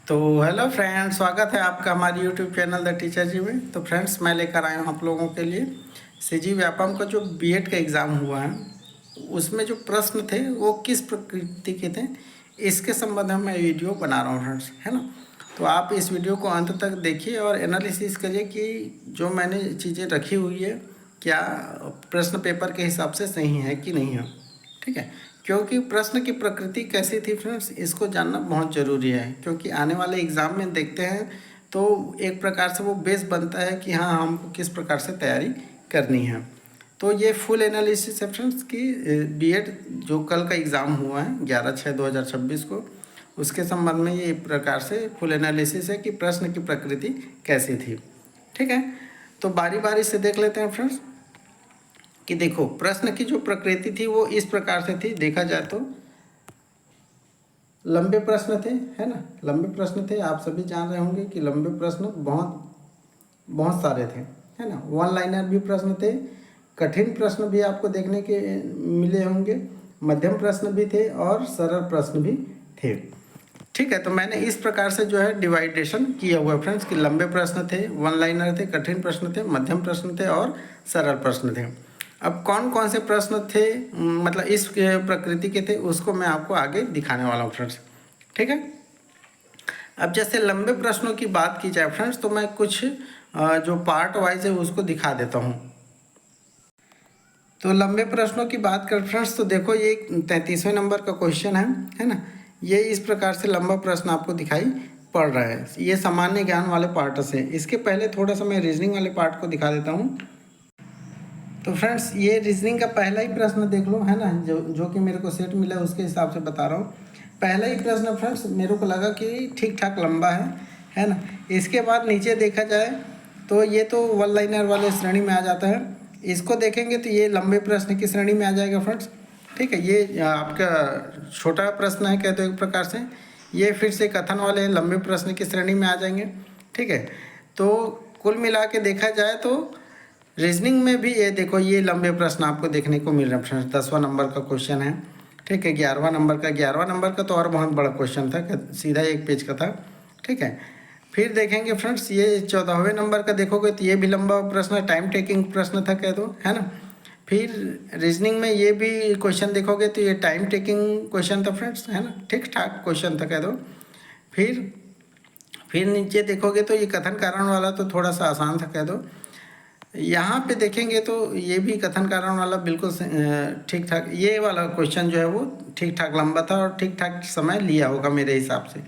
तो hello friends, स्वागत है आपका हमारे यूट्यूब चैनल द टीचर जी में। तो फ्रेंड्स, मैं लेकर आया हूँ आप लोगों के लिए सीजी व्यापम का जो बीएड का एग्ज़ाम हुआ है, उसमें जो प्रश्न थे वो किस प्रकृति के थे, इसके संबंध में मैं वीडियो बना रहा हूँ फ्रेंड्स, है ना। तो आप इस वीडियो को अंत तक देखिए और एनालिसिस करिए कि जो मैंने चीज़ें रखी हुई है क्या प्रश्न पेपर के हिसाब से सही है कि नहीं है, ठीक है। क्योंकि प्रश्न की प्रकृति कैसी थी फ्रेंड्स, इसको जानना बहुत ज़रूरी है, क्योंकि आने वाले एग्ज़ाम में देखते हैं तो एक प्रकार से वो बेस बनता है कि हाँ, हमको किस प्रकार से तैयारी करनी है। तो ये फुल एनालिसिस है फ्रेंड्स कि बीएड जो कल का एग्ज़ाम हुआ है 11/6/2026 को, उसके संबंध में ये प्रकार से फुल एनालिसिस है कि प्रश्न की प्रकृति कैसी थी, ठीक है। तो बारी बारी से देख लेते हैं फ्रेंड्स कि देखो प्रश्न की जो प्रकृति थी वो इस प्रकार से थी। देखा जाए तो लंबे प्रश्न थे, है ना, लंबे प्रश्न थे। आप सभी जान रहे होंगे कि लंबे प्रश्न बहुत बहुत सारे थे, है ना। वन लाइनर भी प्रश्न थे, कठिन प्रश्न भी आपको देखने के मिले होंगे, मध्यम प्रश्न भी थे और सरल प्रश्न भी थे, ठीक है। तो मैंने इस प्रकार से जो है डिवाइडेशन किया हुआ है फ्रेंड्स कि लंबे प्रश्न थे, वन लाइनर थे, कठिन प्रश्न थे, मध्यम प्रश्न थे और सरल प्रश्न थे। अब कौन कौन से प्रश्न थे, मतलब इस प्रकृति के थे, उसको मैं आपको आगे दिखाने वाला हूँ फ्रेंड्स, ठीक है। अब जैसे लंबे प्रश्नों की बात की जाए फ्रेंड्स, तो मैं कुछ जो पार्ट वाइज है उसको दिखा देता हूँ। तो लंबे प्रश्नों की बात कर फ्रेंड्स, तो देखो ये 33वें नंबर का क्वेश्चन है ना। ये इस प्रकार से लंबा प्रश्न आपको दिखाई पड़ रहा है। ये सामान्य ज्ञान वाले पार्ट से। इसके पहले थोड़ा सा मैं रीजनिंग वाले पार्ट को दिखा देता हूँ। तो फ्रेंड्स, ये रीजनिंग का पहला ही प्रश्न देख लो, है ना, जो कि मेरे को सेट मिला उसके हिसाब से बता रहा हूँ। पहला ही प्रश्न फ्रेंड्स मेरे को लगा कि ठीक ठाक लंबा है ना। इसके बाद नीचे देखा जाए तो ये तो वन लाइनर वाले श्रेणी में आ जाता है। इसको देखेंगे तो ये लंबे प्रश्न की श्रेणी में आ जाएगा फ्रेंड्स, ठीक है। ये आपका छोटा प्रश्न है कहते हो एक प्रकार से। ये फिर से कथन वाले लंबे प्रश्न की श्रेणी में आ जाएंगे, ठीक है। तो कुल मिला के देखा जाए तो रीजनिंग में भी ये देखो ये लंबे प्रश्न आपको देखने को मिल रहे हैं फ्रेंड्स। 10वां नंबर का क्वेश्चन है, ठीक है। 11वां नंबर का तो और बहुत बड़ा क्वेश्चन था, सीधा एक पेज का था, ठीक है। फिर देखेंगे फ्रेंड्स ये 14वें नंबर का देखोगे तो ये भी लंबा प्रश्न है, टाइम टेकिंग प्रश्न था कह दो, है ना। फिर रीजनिंग में ये भी क्वेश्चन देखोगे तो ये टाइम टेकिंग क्वेश्चन था फ्रेंड्स, है ना, ठीक ठाक क्वेश्चन था कह दो। फिर नीचे देखोगे तो ये कथन कारण वाला तो थोड़ा सा आसान था कह दो। यहाँ पे देखेंगे तो ये भी कथन कारण वाला बिल्कुल ठीक ठाक, ये वाला क्वेश्चन जो है वो ठीक ठाक लंबा था और ठीक ठाक समय लिया होगा मेरे हिसाब से।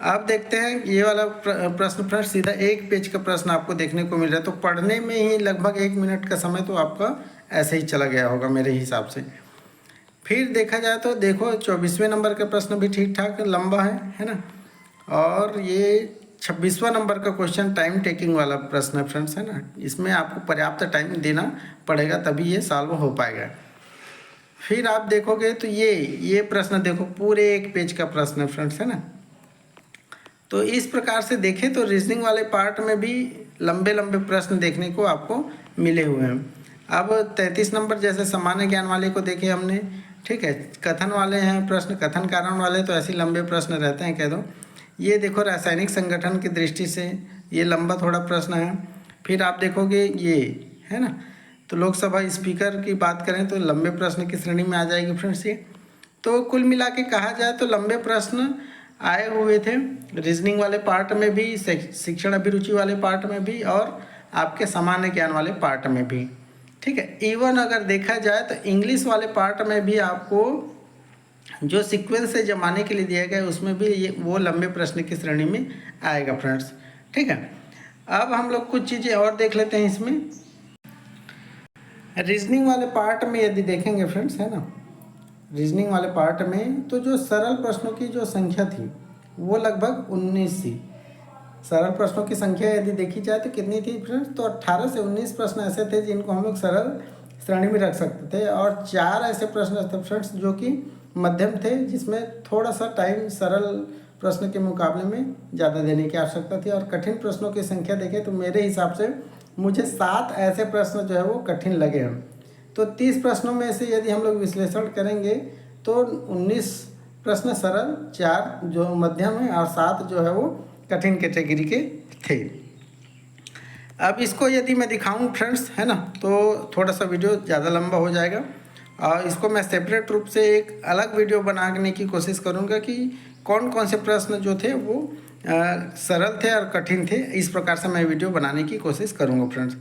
अब देखते हैं ये वाला प्रश्न फ्रेंड्स, सीधा एक पेज का प्रश्न आपको देखने को मिल रहा है। तो पढ़ने में ही लगभग 1 मिनट का समय तो आपका ऐसे ही चला गया होगा मेरे हिसाब से। फिर देखा जाए तो देखो 24वें नंबर का प्रश्न भी ठीक ठाक लंबा है ना। और ये 26वां नंबर का क्वेश्चन टाइम टेकिंग वाला प्रश्न है फ्रेंड्स, है ना। इसमें आपको पर्याप्त टाइम देना पड़ेगा तभी ये सॉल्व हो पाएगा। फिर आप देखोगे तो ये प्रश्न देखो पूरे एक पेज का प्रश्न है फ्रेंड्स, है ना। तो इस प्रकार से देखें तो रीजनिंग वाले पार्ट में भी लंबे लंबे प्रश्न देखने को आपको मिले हुए हैं। अब 33 नंबर जैसे सामान्य ज्ञान वाले को देखे हमने, ठीक है। कथन वाले हैं प्रश्न, कथन कारण वाले तो ऐसे लंबे प्रश्न रहते हैं कह दो। ये देखो रासायनिक संगठन की दृष्टि से ये लंबा थोड़ा प्रश्न है। फिर आप देखोगे ये, है ना, तो लोकसभा स्पीकर की बात करें तो लंबे प्रश्न की श्रेणी में आ जाएगी फ्रेंड्स ये। तो कुल मिला के कहा जाए तो लंबे प्रश्न आए हुए थे रीजनिंग वाले पार्ट में भी, शिक्षण अभिरुचि वाले पार्ट में भी और आपके सामान्य ज्ञान वाले पार्ट में भी, ठीक है। इवन अगर देखा जाए तो इंग्लिश वाले पार्ट में भी आपको जो सीक्वेंस से जमाने के लिए दिया गया है उसमें भी ये वो लंबे प्रश्न की श्रेणी में आएगा फ्रेंड्स, ठीक है। अब हम लोग कुछ चीज़ें और देख लेते हैं इसमें। रीजनिंग वाले पार्ट में यदि देखेंगे फ्रेंड्स, है ना, रीजनिंग वाले पार्ट में तो जो सरल प्रश्नों की जो संख्या थी वो लगभग 19 थी। सरल प्रश्नों की संख्या यदि देखी जाए तो कितनी थी फ्रेंड्स, तो 18 से 19 प्रश्न ऐसे थे जिनको हम लोग सरल श्रेणी में रख सकते थे और 4 ऐसे प्रश्न थे फ्रेंड्स जो कि मध्यम थे, जिसमें थोड़ा सा टाइम सरल प्रश्न के मुकाबले में ज़्यादा देने की आवश्यकता थी। और कठिन प्रश्नों की संख्या देखें तो मेरे हिसाब से मुझे 7 ऐसे प्रश्न जो है वो कठिन लगे हैं। तो 30 प्रश्नों में से यदि हम लोग विश्लेषण करेंगे तो 19 प्रश्न सरल, 4 जो मध्यम है और 7 जो है वो कठिन कैटेगरी के थे। अब इसको यदि मैं दिखाऊं फ्रेंड्स, है ना, तो थोड़ा सा वीडियो ज़्यादा लंबा हो जाएगा और इसको मैं सेपरेट रूप से एक अलग वीडियो बनाने की कोशिश करूंगा कि कौन कौन से प्रश्न जो थे वो सरल थे और कठिन थे। इस प्रकार से मैं वीडियो बनाने की कोशिश करूंगा फ्रेंड्स।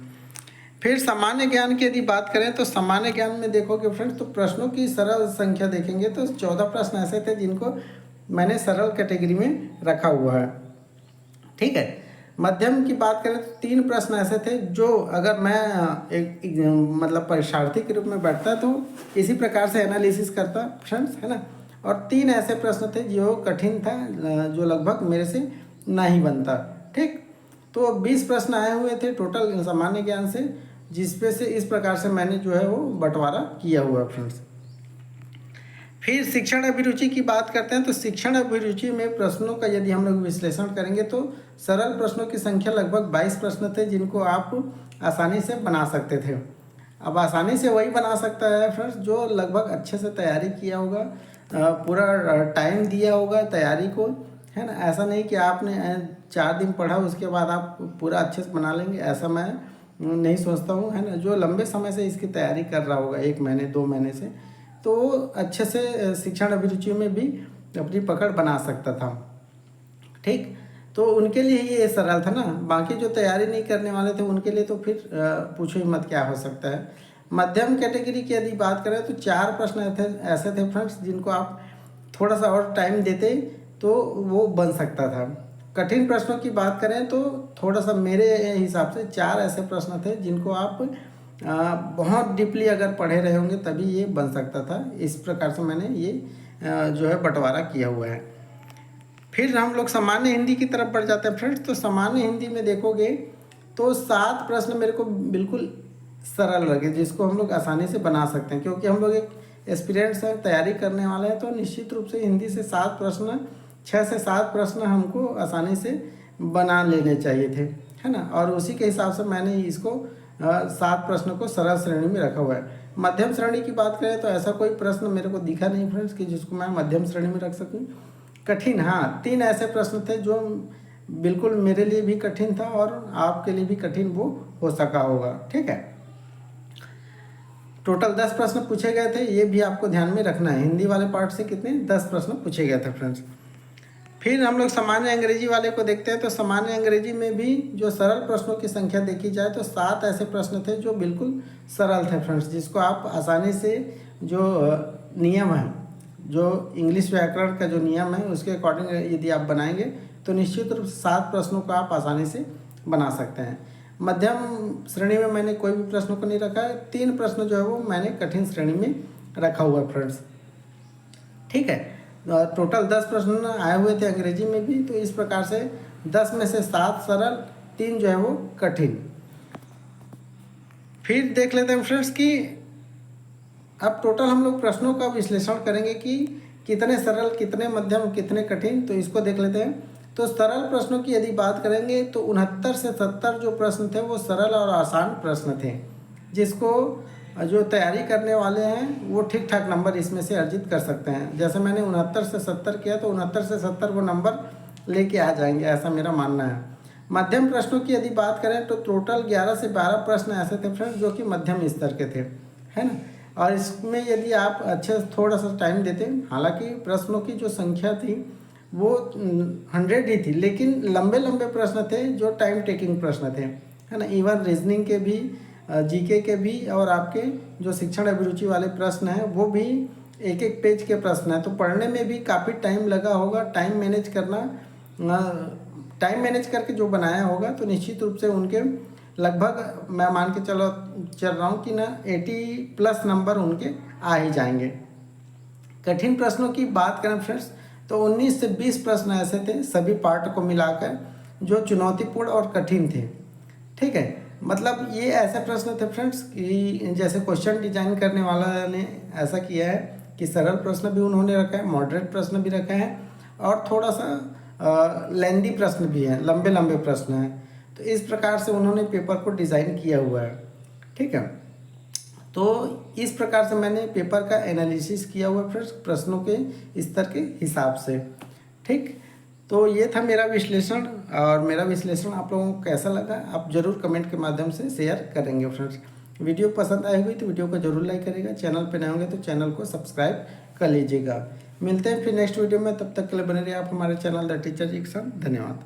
फिर सामान्य ज्ञान की यदि बात करें तो सामान्य ज्ञान में देखोगे फ्रेंड्स तो प्रश्नों की सरल संख्या देखेंगे तो 14 प्रश्न ऐसे थे जिनको मैंने सरल कैटेगरी में रखा हुआ है। ठीक है। मध्यम की बात करें तो 3 प्रश्न ऐसे थे जो अगर मैं एक मतलब परीक्षार्थी के रूप में बैठता तो इसी प्रकार से एनालिसिस करता फ्रेंड्स, है ना। और 3 ऐसे प्रश्न थे जो कठिन था, जो लगभग मेरे से नहीं बनता। ठीक, तो 20 प्रश्न आए हुए थे टोटल सामान्य ज्ञान से, जिसपे से इस प्रकार से मैंने जो है वो बंटवारा किया हुआ है फ्रेंड्स। फिर शिक्षण अभिरुचि की बात करते हैं तो शिक्षण अभिरुचि में प्रश्नों का यदि हम लोग विश्लेषण करेंगे तो सरल प्रश्नों की संख्या लगभग 22 प्रश्न थे जिनको आप आसानी से बना सकते थे। अब आसानी से वही बना सकता है फ्रेंड्स जो लगभग अच्छे से तैयारी किया होगा, पूरा टाइम दिया होगा तैयारी को, है ना। ऐसा नहीं कि आपने 4 दिन पढ़ा उसके बाद आप पूरा अच्छे से बना लेंगे, ऐसा मैं नहीं सोचता हूँ, है ना। जो लंबे समय से इसकी तैयारी कर रहा होगा 1 महीने 2 महीने से, तो अच्छे से शिक्षण अभिरुचि में भी अपनी पकड़ बना सकता था। ठीक, तो उनके लिए ये सरल था ना। बाकी जो तैयारी नहीं करने वाले थे उनके लिए तो फिर पूछो ही मत क्या हो सकता है। मध्यम कैटेगरी की यदि बात करें तो 4 प्रश्न ऐसे थे फ्रेंड्स जिनको आप थोड़ा सा और टाइम देते तो वो बन सकता था। कठिन प्रश्नों की बात करें तो थोड़ा सा मेरे हिसाब से 4 ऐसे प्रश्न थे जिनको आप बहुत डीपली अगर पढ़े रहे होंगे तभी ये बन सकता था। इस प्रकार से मैंने ये जो है बंटवारा किया हुआ है। फिर हम लोग सामान्य हिंदी की तरफ बढ़ जाते हैं फ्रेंड्स। तो सामान्य हिंदी में देखोगे तो 7 प्रश्न मेरे को बिल्कुल सरल लगे जिसको हम लोग आसानी से बना सकते हैं, क्योंकि हम लोग एक एक्सपीरियंस है, तैयारी करने वाले हैं, तो निश्चित रूप से हिंदी से 7 प्रश्न 6 से 7 प्रश्न हमको आसानी से बना लेने चाहिए थे, है ना। और उसी के हिसाब से मैंने इसको 7 प्रश्नों को सरल श्रेणी में रखा हुआ है। मध्यम श्रेणी की बात करें तो ऐसा कोई प्रश्न मेरे को दिखा नहीं फ्रेंड्स कि जिसको मैं मध्यम श्रेणी में रख सकूं। कठिन, हाँ, 3 ऐसे प्रश्न थे जो बिल्कुल मेरे लिए भी कठिन था और आपके लिए भी कठिन वो हो सका होगा। ठीक है, टोटल 10 प्रश्न पूछे गए थे, ये भी आपको ध्यान में रखना है। हिंदी वाले पार्ट से कितने 10 प्रश्न पूछे गए थे फ्रेंड्स। फिर हम लोग सामान्य अंग्रेजी वाले को देखते हैं तो सामान्य अंग्रेजी में भी जो सरल प्रश्नों की संख्या देखी जाए तो 7 ऐसे प्रश्न थे जो बिल्कुल सरल थे फ्रेंड्स, जिसको आप आसानी से जो नियम है, जो इंग्लिश व्याकरण का जो नियम है उसके अकॉर्डिंग यदि आप बनाएंगे तो निश्चित रूप से 7 प्रश्नों को आप आसानी से बना सकते हैं। मध्यम श्रेणी में मैंने कोई भी प्रश्नों को नहीं रखा है। 3 प्रश्न जो है वो मैंने कठिन श्रेणी में रखा हुआ है फ्रेंड्स। ठीक है, टोटल 10 प्रश्न आए हुए थे अंग्रेजी में भी, तो इस प्रकार से 10 में से 7 सरल, 3 जो है वो कठिन। फिर देख लेते हैं फ्रेंड्स कि अब टोटल हम लोग प्रश्नों का विश्लेषण करेंगे कि कितने सरल, कितने मध्यम, कितने कठिन। तो इसको देख लेते हैं। तो सरल प्रश्नों की यदि बात करेंगे तो 69 से 70 जो प्रश्न थे वो सरल और आसान प्रश्न थे, जिसको जो तैयारी करने वाले हैं वो ठीक ठाक नंबर इसमें से अर्जित कर सकते हैं। जैसे मैंने 69 से 70 किया तो 69 से 70 वो नंबर लेके आ जाएंगे, ऐसा मेरा मानना है। मध्यम प्रश्नों की यदि बात करें तो टोटल 11 से 12 प्रश्न ऐसे थे फ्रेंड्स जो कि मध्यम स्तर के थे, है ना। और इसमें यदि आप अच्छे थोड़ा सा टाइम देते, हालांकि प्रश्नों की जो संख्या थी वो 100 ही थी, लेकिन लंबे लंबे प्रश्न थे जो टाइम टेकिंग प्रश्न थे, है ना। इवन रीजनिंग के भी, जीके के भी, और आपके जो शिक्षण अभिरुचि वाले प्रश्न हैं वो भी 1-1 पेज के प्रश्न हैं। तो पढ़ने में भी काफ़ी टाइम लगा होगा। टाइम मैनेज करना, टाइम मैनेज करके जो बनाया होगा तो निश्चित रूप से उनके लगभग मैं मान के चल रहा हूँ कि ना 80+ नंबर उनके आ ही जाएंगे। कठिन प्रश्नों की बात करें फ्रेंड्स तो 19 से 20 प्रश्न ऐसे थे सभी पार्ट को मिलाकर जो चुनौतीपूर्ण और कठिन थे। ठीक है, मतलब ये ऐसे प्रश्न थे फ्रेंड्स कि जैसे क्वेश्चन डिजाइन करने वाला ने ऐसा किया है कि सरल प्रश्न भी उन्होंने रखा है, मॉडरेट प्रश्न भी रखा है, और थोड़ा सा लेंदी प्रश्न भी है, लंबे लंबे प्रश्न हैं। तो इस प्रकार से उन्होंने पेपर को डिज़ाइन किया हुआ है। ठीक है, तो इस प्रकार से मैंने पेपर का एनालिसिस किया हुआ फ्रेंड्स, प्रश्नों के स्तर के हिसाब से। ठीक, तो ये था मेरा विश्लेषण, और मेरा विश्लेषण आप लोगों को कैसा लगा आप ज़रूर कमेंट के माध्यम से शेयर करेंगे फ्रेंड्स। वीडियो पसंद आई हुई तो वीडियो को जरूर लाइक करेगा, चैनल पे नए होंगे तो चैनल को सब्सक्राइब कर लीजिएगा। मिलते हैं फिर नेक्स्ट वीडियो में, तब तक के लिए बने रहिए आप हमारे चैनल द टीचर जी के साथ। धन्यवाद।